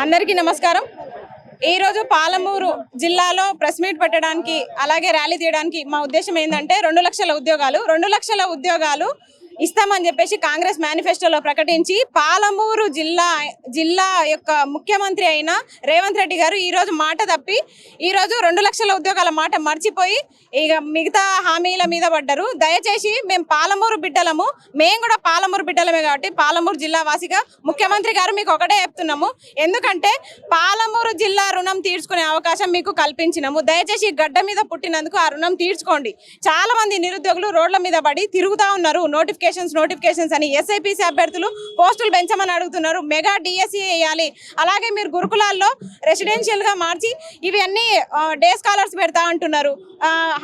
అందరికీ నమస్కారం। ఈ రోజు పాలమూరు జిల్లాలో ప్రెస్ మీట్ పెట్టడానికి అలాగే ర్యాలీ తీయడానికి మా ఉద్దేశం ఏంటంటే 2 లక్షల ఉద్యోగాలు ఇస్తామని చెప్పేసి కాంగ్రెస్ మేనిఫెస్టోలో ప్రకటించి పాలమూరు జిల్లా యొక్క ముఖ్యమంత్రి అయిన రేవంత్ రెడ్డి గారు ఈ రోజు మాట తప్పి ఈ రోజు 2 లక్షల ఉద్యోగాల మాట మర్చిపోయి ఇక మిగతా హామీల మీద పడ్డారు। దయచేసి మేము పాలమూరు బిడ్డలము, మేము కూడా పాలమూరు బిడ్డలమే కాబట్టి పాలమూరు జిల్లా వాసిగా ముఖ్యమంత్రి గారు మీకు ఒకటే చెప్తున్నాము, ఎందుకంటే పాలమూరు జిల్లా రుణం తీర్చుకునే అవకాశం మీకు కల్పించినాము। దయచేసి గడ్డ మీద పుట్టినందుకు ఆ రుణం తీర్చుకోండి। చాలా మంది నిరుద్యోగులు రోడ్ల మీద పడి తిరుగుతా ఉన్నారు, నోటిఫికేషన్స్ అని ఎస్ఐపిసి అభ్యర్థులు పోస్టులు పెంచమని అడుగుతున్నారు, మెగా డిఎస్సి వేయాలి, అలాగే మీరు గురుకులాల్లో రెసిడెన్షియల్ గా మార్చి ఇవి అన్ని డే స్కాలర్స్ పెడతా అంటున్నారు,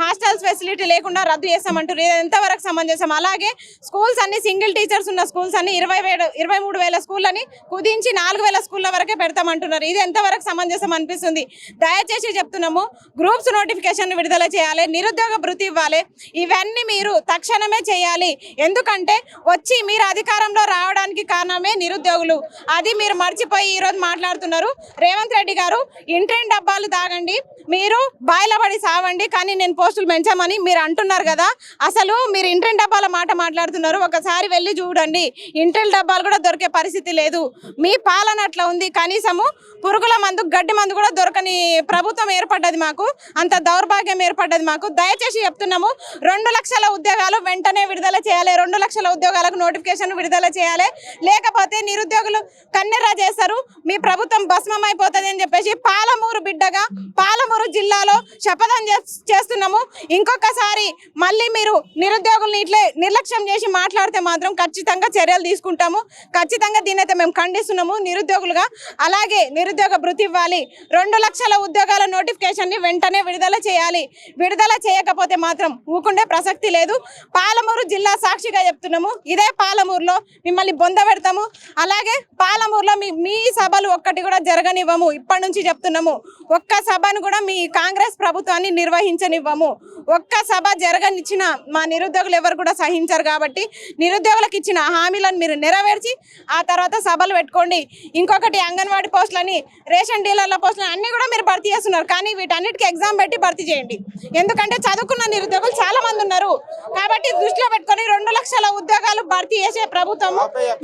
హాస్టల్స్ ఫెసిలిటీ లేకుండా రద్దు చేస్తామంటారు। ఇది ఎంతవరకు సమంజసం? అలాగే స్కూల్స్ అన్ని సింగిల్ టీచర్స్ ఉన్న స్కూల్స్ అన్ని 23,000 స్కూళ్ళని కుదించి 4,000 స్కూళ్ళ వరకే పెడతామంటున్నారు। ఇది ఎంతవరకు సమంజసం అనిపిస్తుంది? దయచేసి చెప్తున్నాము, గ్రూప్స్ నోటిఫికేషన్ విడుదల చేయాలి, నిరుద్యోగ భృతి ఇవ్వాలి, ఇవన్నీ మీరు తక్షణమే చేయాలి। ఎందుకంటే వచ్చి మీరు అధికారంలో రావడానికి కారణమే నిరుద్యోగులు, అది మీరు మర్చిపోయి ఈరోజు మాట్లాడుతున్నారు। రేవంత్ రెడ్డి గారు ఇంట్రెంట్ డబ్బాలు తాగండి, మీరు బాయిలబడి సావండి, కానీ నేను పోస్టులు పెంచామని మీరు అంటున్నారు కదా, అసలు మీరు ఇంట్రెంట్ డబ్బాల మాట మాట్లాడుతున్నారు। ఒకసారి వెళ్ళి చూడండి, ఇంట్రెంట్ డబ్బాలు కూడా దొరికే పరిస్థితి లేదు, మీ పాలన అట్లా ఉంది। కనీసము పురుగుల మందు, గడ్డి మందు కూడా దొరకని ప్రభుత్వం ఏర్పడ్డది మాకు, అంత దౌర్భాగ్యం ఏర్పడ్డది మాకు। దయచేసి చెప్తున్నాము, 2 లక్షల ఉద్యోగాలు వెంటనే విడుదల చేయాలి, 2 లక్షల ఉద్యోగాలకు నోటిఫికేషన్ విడుదల చేయాలి, లేకపోతే నిరుద్యోగులు కన్నెర్ర చేస్తారు, మీ ప్రభుత్వం భస్మం అయిపోతుంది అని చెప్పేసి పాలమూరు బిడ్డగా పాలమూరు జిల్లాలో శపథం చేస్తున్నాము। ఇంకొకసారి మళ్ళీ మీరు నిరుద్యోగుల్ని ఇట్లే నిర్లక్ష్యం చేసి మాట్లాడితే మాత్రం ఖచ్చితంగా చర్యలు తీసుకుంటాము, ఖచ్చితంగా దీనైతే మేము ఖండిస్తున్నాము నిరుద్యోగులుగా। అలాగే నిరుద్యోగ భృతి ఇవ్వాలి, 2 లక్షల ఉద్యోగాల నోటిఫికేషన్ ని వెంటనే విడుదల చేయాలి, విడుదల చేయకపోతే మాత్రం ఊకుండే ప్రసక్తి లేదు। పాలమూరు జిల్లా సాక్షిగా చెప్తున్నాము, ఇదే పాలమూరులో మిమ్మల్ని బొంద పెడతాము, అలాగే పాలమూరులో మీ సభలు ఒక్కటి కూడా జరగనివ్వము, ఇప్పటి నుంచి చెప్తున్నాము, ఒక్క సభను కూడా మీ కాంగ్రెస్ ప్రభుత్వాన్ని నిర్వహించనివ్వము, ఒక్క సభ జరగనిచ్చిన మా నిరుద్యోగులు ఎవరు కూడా సహించారు కాబట్టి నిరుద్యోగులకు ఇచ్చిన హామీలను మీరు నెరవేర్చి ఆ తర్వాత సభలు పెట్టుకోండి। ఇంకొకటి అంగన్వాడీ పోస్టులని, రేషన్ డీలర్ల పోస్టులని అన్ని కూడా మీరు భర్తీ చేస్తున్నారు, కానీ వీటన్నిటికీ ఎగ్జామ్ పెట్టి భర్తీ చేయండి, ఎందుకంటే చదువుకున్న నిరుద్యోగులు చాలా మంది ఉన్నారు కాబట్టి దృష్టిలో పెట్టుకొని 2 లక్షల ఉద్యోగాలు భర్తీ చేసే ప్రభుత్వం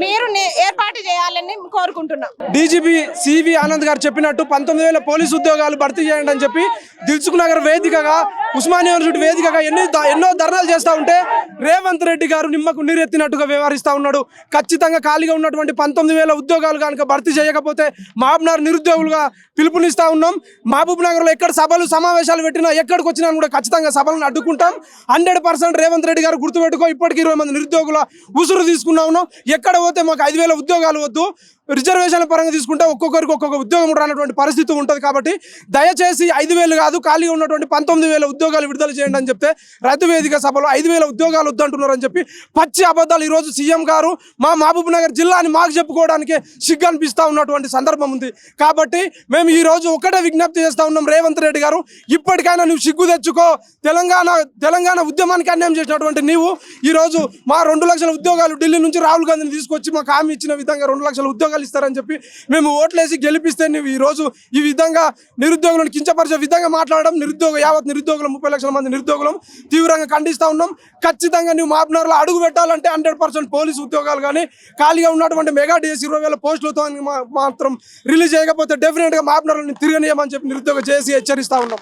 మీరు ఏర్పాటు చేయాలని కోరుకుంటున్నాం। డీజీపీ సివి ఆనంద్ గారు చెప్పినట్టు 19,000 పోలీసు ఉద్యోగాలు భర్తీ చేయండి అని చెప్పి దిల్సుఖ్ నగర్ వేదికగా, ఉస్మానియా యూనివర్సిటీ వేదికగా ఎన్నో ధర్నాలు చేస్తూ ఉంటే రేవంత్ రెడ్డి గారు నిమ్మకు నీరెత్తినట్టుగా వ్యవహరిస్తూ ఉన్నాడు। ఖచ్చితంగా ఖాళీగా ఉన్నటువంటి 19,000 ఉద్యోగాలు కనుక భర్తీ చేయకపోతే మహబూబ్నగర్ నిరుద్యోగులుగా పిలుపునిస్తూ ఉన్నాం। మహబూబ్నగర్లో ఎక్కడ సభలు సమావేశాలు పెట్టినా ఎక్కడికి వచ్చినా కూడా ఖచ్చితంగా సభలను అడ్డుకుంటాం। 100% రేవంత్ రెడ్డి గారు గుర్తుపెట్టుకో, ఇప్పటికీ 20 మంది నిరుద్యోగుల ఉసురు తీసుకున్నా ఉన్నాం। ఎక్కడ పోతే మాకు 5,000 ఉద్యోగాలు వద్దు, రిజర్వేషన్ల పరంగా తీసుకుంటే ఒక్కొక్కరికి ఒక్కొక్క ఉద్యోగం రానటువంటి పరిస్థితి ఉంటుంది కాబట్టి దయచేసి 5,000 కాదు, ఖాళీగా ఉన్నటువంటి 19,000 ఉద్యోగాలు విడుదల చేయండి అని చెప్తే రైతు వేదిక సభలో 5,000 ఉద్యోగాలు వద్దంటున్నారని చెప్పి పచ్చి అబద్ధాలు ఈరోజు సీఎం గారు మా మహబూబ్నగర్ జిల్లాని మాకు చెప్పుకోవడానికి సిగ్గు అనిపిస్తూ ఉన్నటువంటి సందర్భం ఉంది। కాబట్టి మేము ఈరోజు ఒకటే విజ్ఞప్తి చేస్తూ ఉన్నాం, రేవంత్ రెడ్డి గారు ఇప్పటికైనా నువ్వు సిగ్గు తెచ్చుకో, తెలంగాణ ఉద్యమానికి అన్యాయం చేసినటువంటి నీవు ఈరోజు మా 2 లక్షల ఉద్యోగాలు ఢిల్లీ నుంచి రాహుల్ గాంధీని తీసుకొచ్చి మాకు హామీ ఇచ్చిన విధంగా 2 లక్షల ఉద్యోగాలు ఇస్తారని చెప్పి మేము ఓట్లేసి గెలిపిస్తే నువ్వు ఈరోజు ఈ విధంగా నిరుద్యోగులను కించపరిచే విధంగా మాట్లాడడం యావత్ నిరుద్యోగులు 30 లక్షల మంది నిరుద్యోగులను తీవ్రంగా ఖండిస్తూ ఉన్నాం। ఖచ్చితంగా నువ్వు మహబూబ్నగర్లో అడుగు పెట్టాలంటే 100% పోలీసు ఉద్యోగాలు కానీ ఖాళీగా ఉన్నటువంటి మెగా డిఎస్సి 20,000 పోస్టులతో మాత్రం రిలీజ్ చేయకపోతే డెఫినెట్గా మహబూబ్నగర్లో తిరగనీయమని చెప్పి నిరుద్యోగ చేసి హెచ్చరిస్తూ ఉన్నాం।